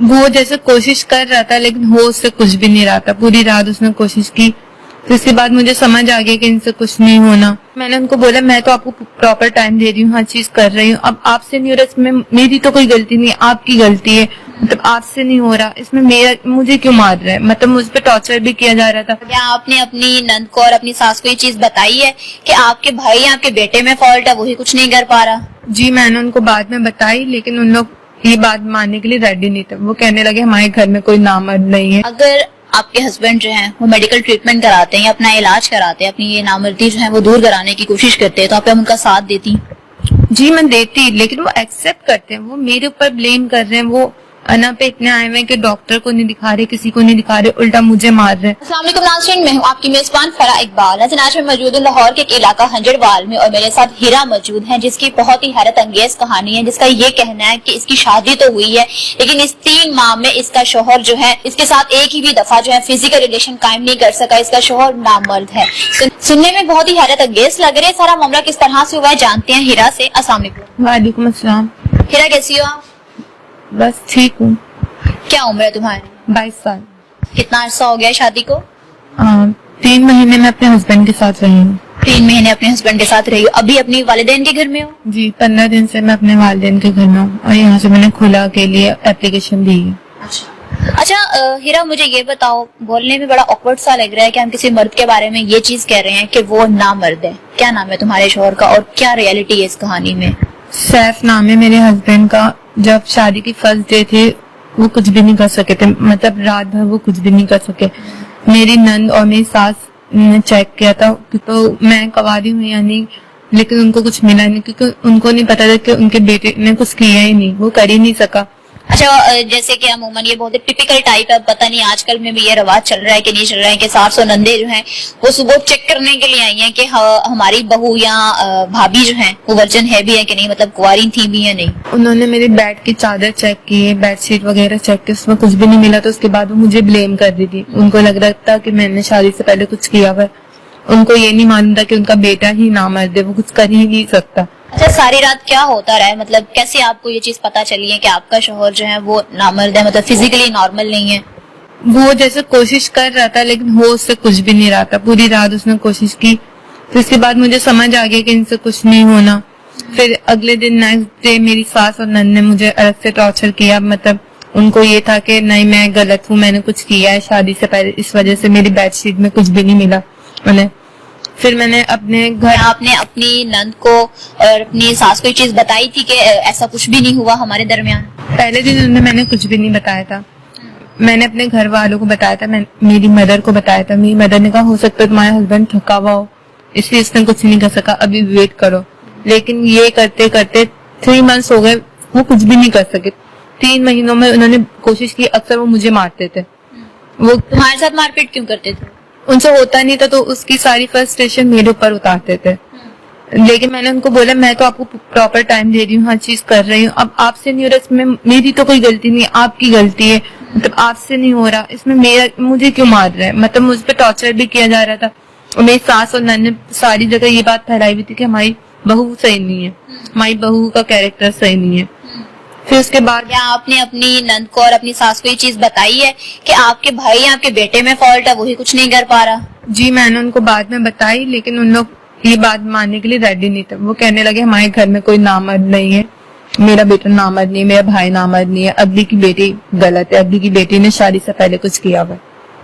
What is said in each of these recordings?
وہ جیسے کوشش کر رہا تھا لیکن ہو اس سے کچھ بھی نہیں رہا تھا. پوری رات اس نے کوشش کی. پھر اس کے بعد مجھے سمجھ آ گیا کہ ان سے کچھ نہیں ہونا. میں نے ان کو بولا میں تو آپ کو پراپر ٹائم دے رہی ہوں, ہر چیز کر رہی ہوں, اب آپ سے نہیں ہو رہا, اس میں میری تو کوئی غلطی نہیں, آپ کی غلطی ہے. مطلب آپ سے نہیں ہو رہا, اس میں مجھے کیوں مار رہا ہے, مطلب مجھ پہ ٹارچر بھی کیا جا رہا تھا. کیا آپ نے اپنی نند کو اور اپنی ساس کو یہ چیز بتائی ہے کہ آپ کے بھائی آپ کے بیٹے میں فالٹ ہے, وہی کچھ نہیں کر پا رہا؟ جی میں نے ان کو بعد میں بتائی, لیکن ان لوگ یہ بات ماننے کے لیے ریڈی نہیں تھے. وہ کہنے لگے ہمارے گھر میں کوئی نامرد نہیں ہے. اگر آپ کے ہسبینڈ جو ہیں وہ میڈیکل ٹریٹمنٹ کراتے ہیں یا اپنا علاج کراتے ہیں, اپنی یہ نامردی جو ہے وہ دور کرانے کی کوشش کرتے ہیں, تو آپ ان کا ساتھ دیتی؟ جی میں دیتی, لیکن وہ ایکسپٹ کرتے ہیں. وہ میرے اوپر بلیم کر رہے ہیں. وہ انا پہ اتنے آئے ہوئے ہیں کہ ڈاکٹر کو نہیں دکھا رہے, کسی کو نہیں دکھا رہے, الٹا مجھے مار رہے ہیں. السلام علیکم ناظرین, میں ہوں آپ کی میزبان فرح اقبال. ناظرین آج میں موجود ہوں لاہور کے ایک علاقہ ہنجڑوال میں, اور میرے ساتھ ہیرا موجود ہیں جس کی بہت ہی حیرت انگیز کہانی ہے, جس کا یہ کہنا ہے کہ اس کی شادی تو ہوئی ہے لیکن اس 3 ماہ میں اس کا شوہر جو ہے اس کے ساتھ ایک ہی بھی دفعہ جو ہے فزیکل ریلیشن قائم نہیں کر سکا. اس کا شوہر نامرد ہے. سننے میں بہت ہی حیرت انگیز لگ رہا ہے. سارا معاملہ کس طرح سے ہوا ہے جانتے ہیں ہیرا سے. السلام علیکم. وعلیکم السلام. ہیرا کیسی ہو آپ؟ بس ٹھیک ہوں. کیا عمر ہے تمہاری؟ 22 سال. کتنا عرصہ ہو گیا شادی کو؟ 3 مہینے میں اپنے ہسبینڈ کے ساتھ رہی ہوں. 3 مہینے اپنے ہسبینڈ کے ساتھ رہی ہو. ابھی اپنی والدین کے گھر میں ہو؟ جی 15 دن سے میں اپنے والدین کے گھر میں ہوں, اور یہاں سے میں نے کھلا کے لیے اپلیکیشن دی ہے. اچھا ہیرا, مجھے یہ بتاؤ, بولنے میں بڑا آکورڈ سا لگ رہا ہے کہ ہم کسی مرد کے بارے میں یہ چیز کہہ رہے ہیں کہ وہ نامرد ہے. کیا نام ہے تمہارے شوہر کا, اور کیا ریئلٹی ہے اس کہانی میں؟ سیف نام ہے میرے ہسبینڈ کا. جب شادی کی فرسٹ ڈے تھی وہ کچھ بھی نہیں کر سکے تھے, مطلب رات بھر وہ کچھ بھی نہیں کر سکے. میری نند اور میری ساس نے چیک کیا تھا تو میں کواری ہوں یا نہیں, لیکن ان کو کچھ ملا نہیں, کیونکہ ان کو نہیں پتا تھا کہ ان کے بیٹے نے کچھ کیا ہی نہیں, وہ کر ہی نہیں سکا. اچھا, جیسے کہ عموماً یہ بہت ٹپیکل ٹائپ ہے, پتہ نہیں آج کل میں بھی یہ رواج چل رہا ہے کہ نہیں چل رہا ہے, کہ ساس و نندے جو ہیں وہ صبح چیک کرنے کے لیے آئی ہیں کہ ہماری بہو یا بھابھی جو ہیں وہ ورجن ہے بھی ہے کہ نہیں, مطلب کواری تھی بھی ہے نہیں. انہوں نے میری بیڈ کی چادر چیک کی, بیڈ شیٹ وغیرہ چیک کی, اس میں کچھ بھی نہیں ملا. تو اس کے بعد وہ مجھے بلیم کر دی تھی. ان کو لگ رہا تھا کہ میں نے شادی سے پہلے کچھ کیا ہوا. ان کو یہ نہیں معلوم تھا کہ ان کا بیٹا ہی نامرد ہے, وہ کچھ کر ہی نہیں سکتا. اچھا, ساری رات کیا ہوتا رہا ہے, مطلب کیسے آپ کو یہ چیز پتا چلی ہے کہ آپ کا شوہر جو ہے وہ نامرد ہے, مطلب فزیکلی نارمل نہیں ہے؟ وہ جیسے کوشش کر رہا تھا لیکن ہو اس سے کچھ بھی نہیں رہا تھا. پوری رات اس نے کوشش کی. پھر اس کے بعد مجھے سمجھ آ گیا کہ ان سے کچھ نہیں ہونا. پھر اگلے دن نیکسٹ ڈے میری ساس اور نند نے مجھے الگ سے ٹارچر کیا. مطلب ان کو یہ تھا کہ نہیں میں غلط ہوں, میں نے کچھ کیا ہے شادی سے پہلے, اس وجہ سے میری بیڈ شیٹ میں کچھ بھی نہیں ملا انہیں. پھر میں نے اپنے گھر, آپ نے اپنی نند کو اور اپنی ساس کو یہ چیز بتائی تھی کہ ایسا کچھ بھی نہیں ہوا ہمارے درمیان؟ پہلے دن میں نے کچھ بھی نہیں بتایا تھا. میں نے اپنے گھر والوں کو بتایا تھا, میری مدر کو بتایا تھا. میری مدر نے کہا ہو سکتا ہے تمہارا ہسبینڈ تھکا ہوا ہو اس لیے اس نے کچھ نہیں کر سکا, ابھی ویٹ کرو. لیکن یہ کرتے کرتے 3 months ہو گئے, وہ کچھ بھی نہیں کر سکے. 3 مہینوں میں انہوں نے کوشش کی. اکثر وہ مجھے مارتے تھے. وہ تمہارے ساتھ مار پیٹ کیوں کرتے تھے؟ ان سے ہوتا نہیں تھا تو اس کی ساری فرسٹریشن میرے اوپر اتارتے تھے. لیکن میں نے ان کو بولا میں تو آپ کو پراپر ٹائم دے رہی ہوں, ہر چیز کر رہی ہوں, اب آپ سے نہیں ہو رہا, اس میں میری تو کوئی غلطی نہیں, آپ کی غلطی ہے. مطلب آپ سے نہیں ہو رہا, اس میں مجھے کیوں مار رہا ہے. مطلب مجھ پہ ٹارچر بھی کیا جا رہا تھا. اور میری ساس اور نند نے ساری جگہ یہ بات پھیلائی ہوئی تھی کہ ہماری بہو صحیح نہیں ہے, ہماری بہو کا کیریکٹر صحیح نہیں ہے. پھر اس کے بعد کیا آپ نے اپنی نند کو اور اپنی ساس کو یہ چیز بتائی ہے کہ آپ کے بھائی آپ کے بیٹے میں فالٹ ہے, وہی کچھ نہیں کر پا رہا؟ جی میں نے ان کو بعد میں بتائی, لیکن ان لوگ یہ بات ماننے کے لیے ریڈی نہیں تھے. وہ کہنے لگے ہمارے گھر میں کوئی نامرد نہیں ہے, میرا بیٹا نامرد نہیں, میرا بھائی نامرد نہیں ہے, ابھی کی بیٹی غلط ہے, ابھی کی بیٹی نے شادی سے پہلے کچھ کیا ہوا.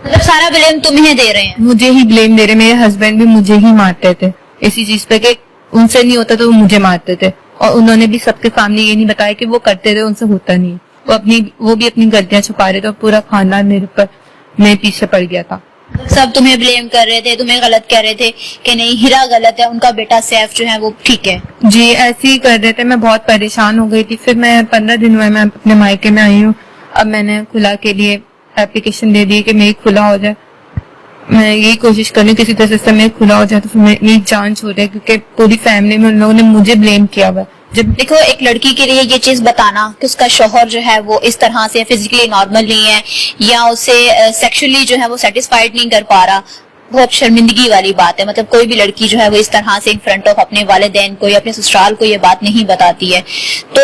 مطلب سارا بلیم تمہیں دے رہے ہیں؟ مجھے ہی بلیم دے رہے. میرے ہسبینڈ بھی مجھے ہی مارتے تھے اسی چیز پہ کہ ان سے نہیں ہوتا تو وہ مجھے مارتے تھے. اور انہوں نے بھی سب کے سامنے یہ نہیں بتایا کہ وہ کرتے تھے, ان سے ہوتا نہیں. وہ بھی اپنی غلطیاں چھپا رہے تھے, اور پورا خاندان میرے پیچھے پڑ گیا تھا. سب تمہیں بلیم کر رہے تھے, تمہیں غلط کہہ رہے تھے کہ نہیں ہیرا غلط ہے, ان کا بیٹا سیف جو ہے وہ ٹھیک ہے. جی ایسے ہی کر رہے تھے. میں بہت پریشان ہو گئی تھی. پھر میں 15 دن ہوئے میں اپنے مائکے میں آئی ہوں. اب میں نے کھلا کے لیے اپلیکیشن دے دی کہ میری کھلا ہو جائے. میں یہی کوشش کر رہی ہوں کسی طرح سے میری کھلا ہو جائے تو پھر میری جان چھوڑے, کیونکہ پوری فیملی میں ان لوگوں نے مجھے بلیم کیا ہوا. جب دیکھو ایک لڑکی کے لیے یہ چیز بتانا کہ اس کا شوہر جو ہے وہ اس طرح سے فزیکلی نارمل نہیں ہے یا اسے سیکشولی جو ہے وہ سیٹسفائیڈ نہیں کر پا رہا, بہت شرمندگی والی بات ہے. مطلب کوئی بھی لڑکی جو ہے وہ اس طرح سے ان فرنٹ آف اپنے والدین کو یا اپنے سسرال کو یہ بات نہیں بتاتی ہے. تو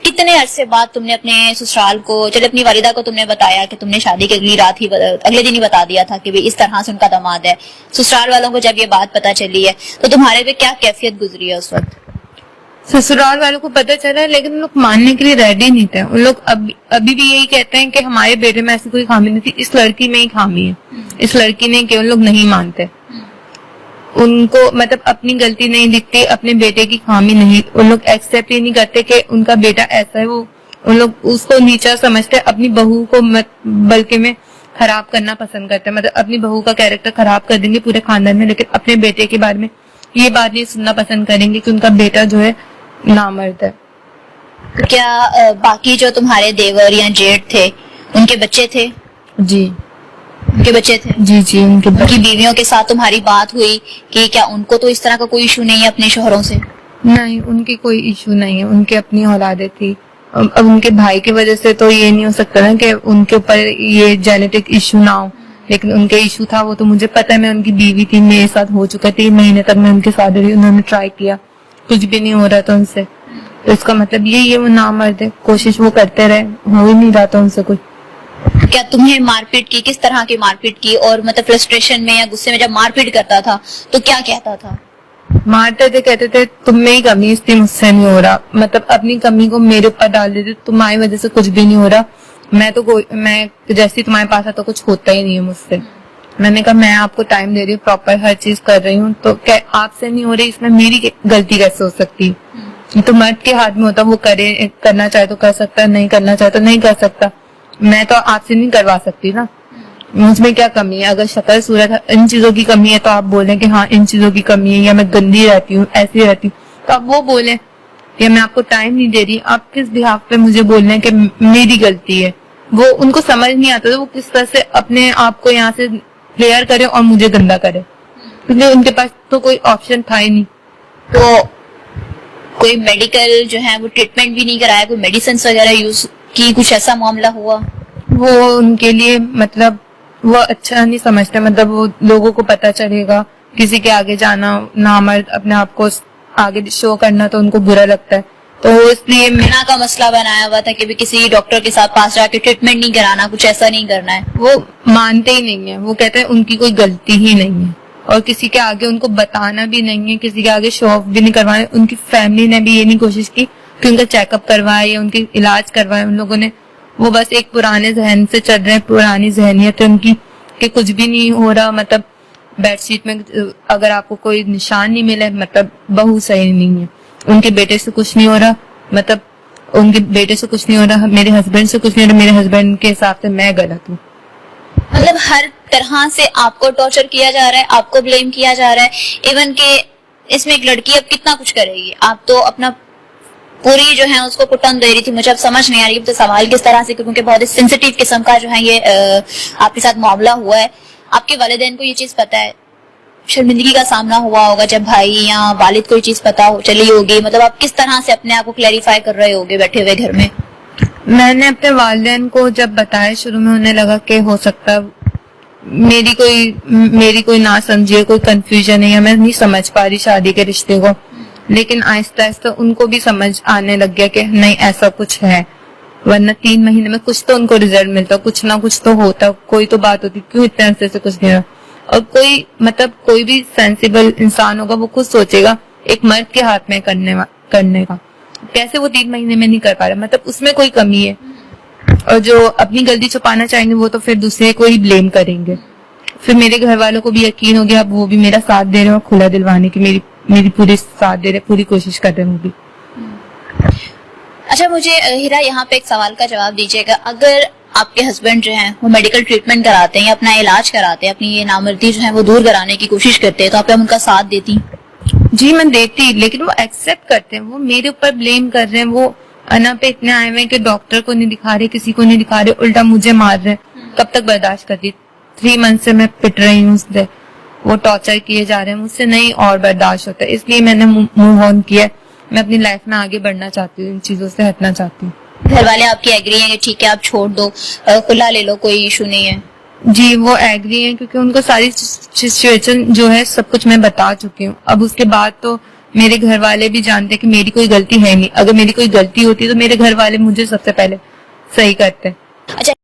کتنے عرصے بعد تم نے اپنے سسرال کو, چلے اپنی والدہ کو تم نے بتایا کہ تم نے شادی کے اگلے دن ہی بتا دیا تھا کہ اس طرح سے ان کا داماد ہے, سسرال والوں کو جب یہ بات پتا چلی ہے تو تمہارے پہ کیا کیفیت گزری ہے اس وقت؟ سسرال والوں کو پتہ چلا ہے لیکن ان لوگ ماننے کے لیے ریڈی نہیں تھے. ان لوگ ابھی بھی یہی کہتے ہیں کہ ہمارے بیٹے میں ایسی کوئی خامی نہیں تھی, اس لڑکی میں ہی خامی ہے, اس لڑکی نے کہ ان لوگ نہیں مانتے. ان کو مطلب اپنی غلطی نہیں دکھتی, اپنے بیٹے کی خامی نہیں, ان لوگ ایکسپٹ ہی نہیں کرتے کہ ان کا بیٹا ایسا ہے. وہ ان لوگ اس کو نیچا سمجھتے, اپنی بہو کو بلکہ میں خراب کرنا پسند کرتے ہیں, مطلب اپنی بہو کا کیریکٹر خراب کر دیں گے پورے خاندان میں, لیکن اپنے بیٹے کے بارے میں یہ بات نہیں سننا پسند کریں گے کہ ان کا بیٹا جو ہے نامرد ہے. کیا باقی جو تمہارے دیور یا جیٹ تھے ان کے بچے تھے؟ جی ان کے بچے تھے. جی ان کے ان کی بیویوں کے ساتھ تمہاری بات ہوئی کہ کیا ان کو تو اس طرح کا کوئی ایشو نہیں ہے اپنے شوہروں سے؟ نہیں, ان کی کوئی ایشو نہیں ہے, ان کی اپنی اولادیں تھی. اب ان کے بھائی کی وجہ سے تو یہ نہیں ہو سکتا نا کہ ان کے اوپر یہ جینیٹک ایشو نہ ہو, لیکن ان کے ایشو تھا وہ تو مجھے پتا ہے. میں ان کی بیوی تھی, میرے ساتھ ہو چکا 3 مہینے تک میں ان کے ساتھ رہی, انہوں نے ٹرائی کیا, کچھ بھی نہیں ہو رہا تھا ان سے. تو اس کا مطلب یہی ہے وہ نامرد ہے, کوشش وہ کرتے رہے, ہو ہی نہیں رہا تھا ان سے کچھ. کیا تمہیں مار پیٹ کی, کس طرح کی مار پیٹ کی, اور مطلب فرسٹریشن میں یا غصے میں جب مار پیٹ کرتا تھا تو کیا کہتا تھا؟ مارتے تھے, کہتے تھے تم میں ہی کمی, اس لیے مجھ سے نہیں ہو رہا, مطلب اپنی کمی کو میرے اوپر ڈال دیتے, تمہاری وجہ سے کچھ بھی نہیں ہو رہا, میں جیسے تمہارے پاس آتا کچھ ہوتا ہی نہیں ہے مجھ سے. میں نے کہا میں آپ کو ٹائم دے رہی ہوں, پراپر ہر چیز کر رہی ہوں, تو کیا آپ سے نہیں ہو رہی, اس میں میری غلطی کیسے ہو سکتی؟ تو مرد کے ہاتھ میں ہوتا, وہ کرنا چاہے تو کر سکتا, نہیں کرنا چاہے تو نہیں کر سکتا. میں تو آپ سے نہیں کروا سکتی نا, مجھ میں کیا کمی ہے؟ اگر شکل صورت ان چیزوں کی کمی ہے تو آپ بولیں کہ ہاں ان چیزوں کی کمی ہے, یا میں گندی رہتی ہوں, ایسی رہتی ہوں, تو آپ وہ بولیں. یا میں آپ کو ٹائم نہیں دے رہی, آپ کس بحاف پہ مجھے بول رہے ہیں کہ میری غلطی ہے؟ وہ ان کو سمجھ نہیں آتا تو وہ کس طرح سے اپنے آپ کو یہاں سے کلیئر کرے اور مجھے گندا کرے, کیونکہ ان کے پاس تو کوئی آپشن تھا ہی نہیں. تو کوئی میڈیکل جو ہے وہ ٹریٹمنٹ بھی نہیں کرایا, کوئی میڈیسنس وغیرہ یوز کی, کچھ ایسا معاملہ ہوا؟ وہ ان کے لیے مطلب وہ اچھا نہیں سمجھتے, مطلب وہ لوگوں کو پتا چلے گا, کسی کے آگے جانا, نامرد اپنے آپ کو آگے شو کرنا تو ان کو برا لگتا ہے. تو اس لیے مینا کا مسئلہ بنایا ہوا تھا کہ کسی ڈاکٹر کے ساتھ پاس جا کے ٹریٹمنٹ نہیں کرانا, کچھ ایسا نہیں کرنا ہے. وہ مانتے ہی نہیں ہیں, وہ کہتے ہیں ان کی کوئی غلطی ہی نہیں ہے, اور کسی کے آگے ان کو بتانا بھی نہیں ہے, کسی کے آگے شو آف بھی نہیں کروانا. ان کی فیملی نے بھی یہ نہیں کوشش کی کہ ان کا چیک اپ کروائے یا ان کی علاج کروائے. ان لوگوں نے وہ بس ایک پرانے ذہن سے چل رہے ہیں, پرانی ذہنیت ہے ان کی کہ کچھ بھی نہیں ہو رہا, مطلب بیڈ شیٹ میں اگر آپ کو کوئی نشان نہیں ملے مطلب بہو صحیح نہیں ہے, ان کے بیٹے سے کچھ نہیں ہو رہا, مطلب ان کے بیٹے سے کچھ نہیں ہو رہا, میرے ہسبینڈ سے کچھ نہیں ہو رہا, میرے ہسبینڈ کے حساب سے میں غلط ہوں. مطلب ہر طرح سے آپ کو ٹارچر کیا جا رہا ہے, آپ کو بلیم کیا جا رہا ہے, ایون کہ اس میں ایک لڑکی اب کتنا کچھ کرے گی. آپ تو اپنا پوری جو ہے اس کو پٹ آن دے رہی تھی, مجھے اب سمجھ نہیں آ رہی تو سوال کس طرح سے, کیونکہ بہت ہی سینسیٹیو قسم کا جو ہے یہ آپ کے ساتھ معاملہ ہوا ہے. آپ کے والدین کو یہ چیز پتا ہے, شرمندگی کا سامنا ہوا ہوگا جب بھائی یا والد کو یہ چیز پتا چلی ہوگی, مطلب آپ کس طرح سے اپنے آپ کو کلیریفائی کر رہے ہوگے بیٹھے ہوئے گھر میں؟ میں نے اپنے والدین کو جب بتایا شروع میں, انہیں لگا کہ ہو سکتا میری کوئی نہ سمجھے, کوئی کنفیوژن ہے, یا میں نہیں سمجھ پا رہی شادی کے رشتے کو, لیکن آہستہ آہستہ ان کو بھی سمجھ آنے لگ گیا کہ نہیں ایسا کچھ ہے, ورنہ 3 مہینے میں کچھ تو ان کو رزلٹ ملتا, کچھ نہ کچھ تو ہوتا, کوئی تو بات ہوتی, کیوں اتنے عرصے سے کچھ نہیں رہا. اور کوئی بھی سینسیبل انسان ہوگا وہ خود سوچے گا ایک مرد کے ہاتھ میں کرنے کا, کیسے وہ 3 مہینے میں نہیں کر پا رہا, مطلب اس میں کوئی کمی ہے. اور جو اپنی غلطی چھپانا چاہیں گے وہ تو پھر دوسرے کو ہی بلیم کریں گے. پھر میرے گھر والوں کو بھی یقین ہو گیا, اب وہ بھی میرا ساتھ دے رہے ہیں, اور کھلا دلوانے کی میری پوری ساتھ دے رہے, پوری کوشش کر رہے ہیں وہ بھی. اچھا مجھے ہیرا یہاں پہ ایک سوال کا جواب دیجیے گا, اگر آپ کے ہسبینڈ جو ہیں وہ میڈیکل ٹریٹمنٹ کراتے ہیں یا اپنا علاج کراتے ہیں, اپنی یہ نامردی جو ہے وہ دور کرانے کی کوشش کرتے ہیں, تو آپ ان کا ساتھ دیتی؟ جی میں دیتی, لیکن وہ ایکسپٹ کرتے ہیں, وہ میرے اوپر بلیم کر رہے ہیں. وہ انا پہ اتنے آئے ہوئے کہ ڈاکٹر کو نہیں دکھا رہے, کسی کو نہیں دکھا رہے, الٹا مجھے مار رہے. کب تک برداشت کرتی؟ 3 منتھ سے میں پٹ رہی ہوں اس سے, وہ ٹارچر کیے جا رہے ہیں, مجھ سے نہیں اور برداشت ہوتا ہے, اس لیے میں نے موو آن کیا. میں اپنی لائف میں آگے بڑھنا چاہتی ہوں, ان چیزوں سے ہٹنا چاہتی ہوں. گھر والے آپ کی ایگری ہیں کہ ٹھیک ہے آپ چھوڑ دو, کھلا لے لو, کوئی ایشو نہیں ہے؟ جی وہ ایگری ہیں, کیونکہ ان کو ساری سچویشن جو ہے سب کچھ میں بتا چکی ہوں. اب اس کے بعد تو میرے گھر والے بھی جانتے کہ میری کوئی غلطی ہے نہیں. اگر میری کوئی غلطی ہوتی تو میرے گھر والے مجھے سب سے پہلے صحیح کرتے. اچھا